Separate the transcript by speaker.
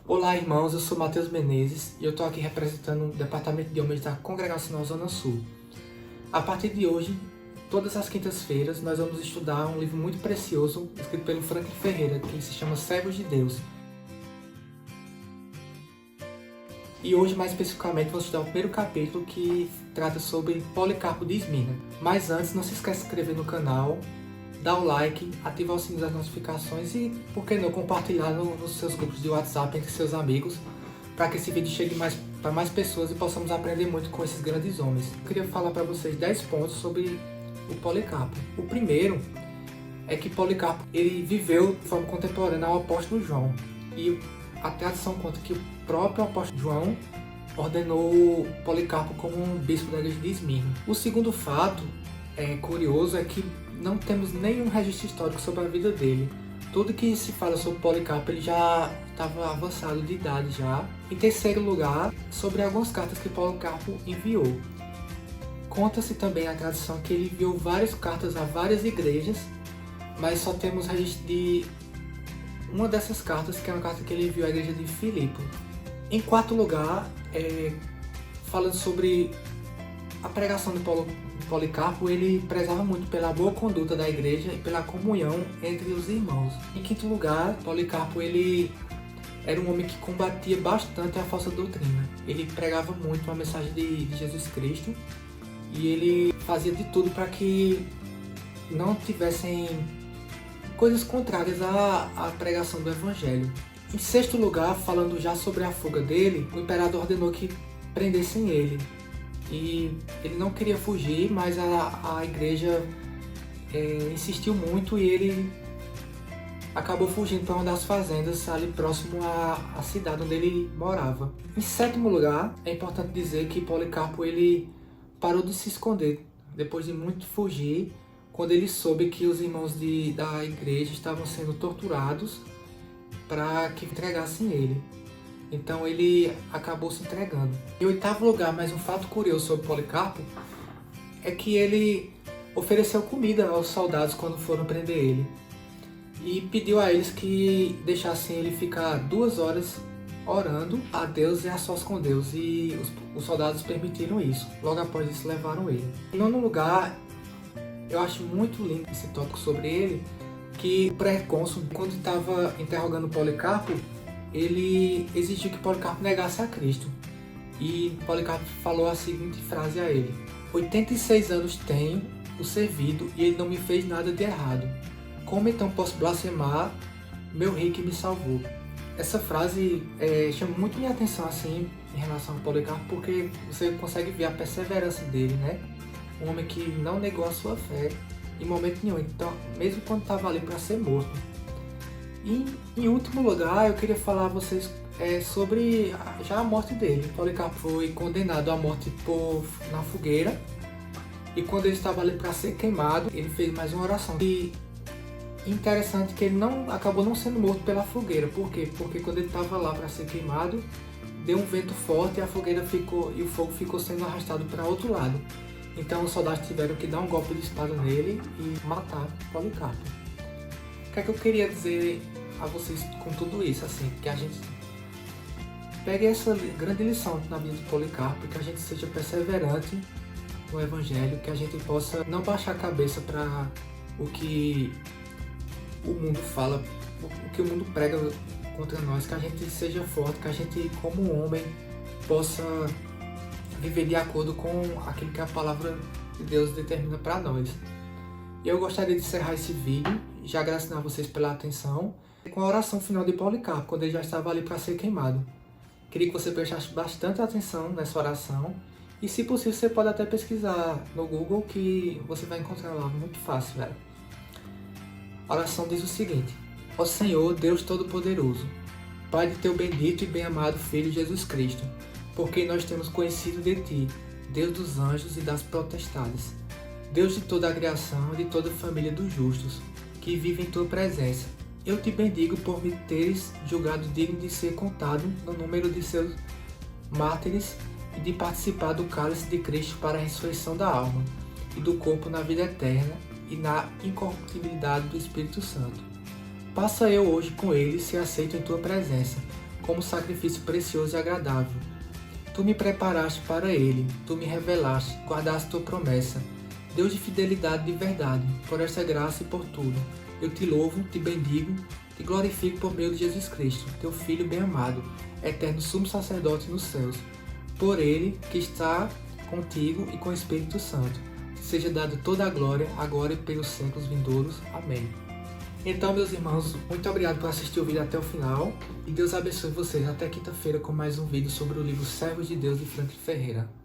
Speaker 1: Olá, irmãos, eu sou Matheus Menezes e eu estou aqui representando o Departamento de Homens da Congregacional Zona Sul. A partir de hoje, todas as quintas-feiras, nós vamos estudar um livro muito precioso escrito pelo Franklin Ferreira, que se chama Servos de Deus. E hoje, mais especificamente, vamos estudar o primeiro capítulo, que trata sobre Policarpo de Esmirna. Mas antes, não se esqueça de se inscrever no canal, dar o like, ativar o sininho das notificações e, por que não, compartilhar nos seus grupos de WhatsApp entre seus amigos, para que esse vídeo chegue para mais pessoas e possamos aprender muito com esses grandes homens. Eu queria falar para vocês 10 pontos sobre o Policarpo. O primeiro é que Policarpo ele viveu de forma contemporânea ao apóstolo João. E a tradição conta que o próprio apóstolo João ordenou Policarpo como um bispo da igreja de Esmirna. O segundo fato curioso é que não temos nenhum registro histórico sobre a vida dele. Tudo que se fala sobre Policarpo, ele já estava avançado de idade já. Em terceiro lugar, sobre algumas cartas que Policarpo enviou. Conta-se também a tradição que ele enviou várias cartas a várias igrejas, mas só temos registro de uma dessas cartas, que é uma carta que ele enviou à igreja de Filipe. Em quarto lugar, falando sobre a pregação de Policarpo, ele prezava muito pela boa conduta da igreja e pela comunhão entre os irmãos. Em quinto lugar, Policarpo ele era um homem que combatia bastante a falsa doutrina. Ele pregava muito a mensagem de Jesus Cristo e ele fazia de tudo para que não tivessem coisas contrárias à pregação do Evangelho. Em sexto lugar, falando já sobre a fuga dele, o imperador ordenou que prendessem ele. E ele não queria fugir, mas a igreja insistiu muito e ele acabou fugindo para uma das fazendas ali próximo à cidade onde ele morava. Em sétimo lugar, é importante dizer que Policarpo ele parou de se esconder depois de muito fugir, quando ele soube que os irmãos da igreja estavam sendo torturados para que entregassem ele. Então ele acabou se entregando. Em oitavo lugar, mais um fato curioso sobre Policarpo, é que ele ofereceu comida aos soldados quando foram prender ele. E pediu a eles que deixassem ele ficar 2 horas orando a Deus e a sós com Deus. E os soldados permitiram isso. Logo após isso, levaram ele. Em nono lugar, eu acho muito lindo esse tópico sobre ele, que o pré-cônsul, quando estava interrogando Policarpo, ele exigiu que Policarpo negasse a Cristo. E Policarpo falou a seguinte frase a ele: 86 anos tenho o servido e ele não me fez nada de errado. Como então posso blasfemar meu rei que me salvou? Essa frase chama muito minha atenção assim em relação a Policarpo, porque você consegue ver a perseverança dele, né? Um homem que não negou a sua fé em momento nenhum, então, mesmo quando estava ali para ser morto. E, em último lugar, eu queria falar a vocês sobre já a morte dele. Policarpo foi condenado à morte na fogueira, e quando ele estava ali para ser queimado, ele fez mais uma oração. E interessante que ele acabou não sendo morto pela fogueira. Por quê? Porque quando ele estava lá para ser queimado, deu um vento forte e a fogueira e o fogo ficou sendo arrastado para outro lado. Então os soldados tiveram que dar um golpe de espada nele e matar Policarpo. O que é que eu queria dizer a vocês com tudo isso? Assim, que a gente pegue essa grande lição na vida de Policarpo, que a gente seja perseverante no Evangelho, que a gente possa não baixar a cabeça para o que o mundo fala, o que o mundo prega contra nós, que a gente seja forte, que a gente, como homem, possa viver de acordo com aquilo que a palavra de Deus determina para nós. E eu gostaria de encerrar esse vídeo, já agradecer a vocês pela atenção, com a oração final de Policarpo, quando ele já estava ali para ser queimado. Queria que você prestasse bastante atenção nessa oração, e se possível você pode até pesquisar no Google, que você vai encontrar lá, muito fácil, velho. A oração diz o seguinte: Ó Senhor, Deus Todo-Poderoso, Pai de teu bendito e bem-amado Filho Jesus Cristo, porque nós temos conhecido de Ti, Deus dos anjos e das potestades, Deus de toda a criação e de toda a família dos justos, que vive em Tua presença. Eu te bendigo por me teres julgado digno de ser contado no número de seus mártires e de participar do cálice de Cristo para a ressurreição da alma e do corpo na vida eterna e na incorruptibilidade do Espírito Santo. Passa eu hoje com ele, se aceito em Tua presença, como sacrifício precioso e agradável. Tu me preparaste para ele, tu me revelaste, guardaste tua promessa. Deus de fidelidade e de verdade, por esta graça e por tudo. Eu te louvo, te bendigo, te glorifico por meio de Jesus Cristo, teu Filho bem-amado, eterno sumo sacerdote nos céus. Por ele que está contigo e com o Espírito Santo. Seja dado toda a glória, agora e pelos séculos vindouros. Amém. Então, meus irmãos, muito obrigado por assistir o vídeo até o final. E Deus abençoe vocês até quinta-feira com mais um vídeo sobre o livro Servos de Deus de Franklin Ferreira.